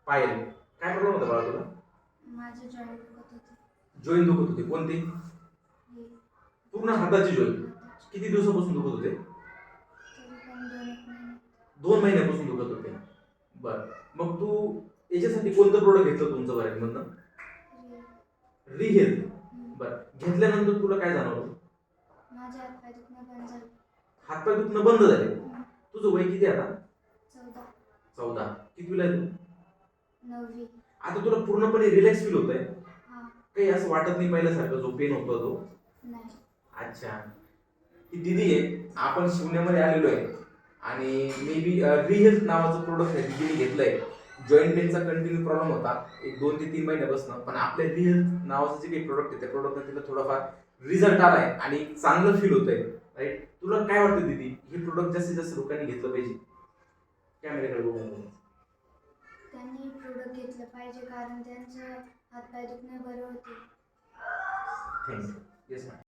पायल, काय प्रॉब्लेम होता बाळा तुला? माझे जॉईंट दुखत होते. जॉईंट दुखत होते, कोणते? हे पूर्ण हाताची जॉईंट. हाताचे. किती दिवसापासून दुखत होते? तरी पण 2 महिने. 2 महिन्यापासून दुखत होते. बर, मग तू याच्यासाठी कोणतं प्रोडक्ट घेतलं तुमचं बऱ्याचमधनं? हे रिहेल्थ. हम्म. बर, घेतल्यानंतर तुला काय जाणवलं? माझे हातपाय दुखणं बंद झाले. हातपाय दुखणं बंद झाले. हम्म. तुझं वय किती आता? 14. 14. कितवीला आहे तू? 9वी. आता तुला पूर्णपणे रिलॅक्स फील होतंय? हा. काही असं वाटत नाही पहिल्यासारखं जो पेन होता तो? नाही. अच्छा. ही दिदी आहे, आपण शिवण्यामध्ये आलेलो आहे आणि मे बी रिहेल्थ नावाचं प्रोडक्ट आहे दिदीने घेतलंय. जॉईंट पेनचा कंटिन्यू प्रॉब्लेम होता एक 2 ते 3 महिन्यापासून, पण आपल्या रिहेल्थ नावाचं जे काही प्रोडक्ट आहे त्या प्रोडक्टने तिला थोडाफार रिझल्ट आलाय आणि चांगलं फील होतंय. राईट, तुला काय वाटतं दीदी, हे प्रोडक्ट जास्तीत जास्त लोकांनी घेतलं पाहिजे? कॅमेऱ्याकडे बघून. त्यांनी प्रोडक्ट घेतलं पाहिजे कारण त्यांचं हातपाय दुखणं बरं होते. थँक्यू. Yes ma'am.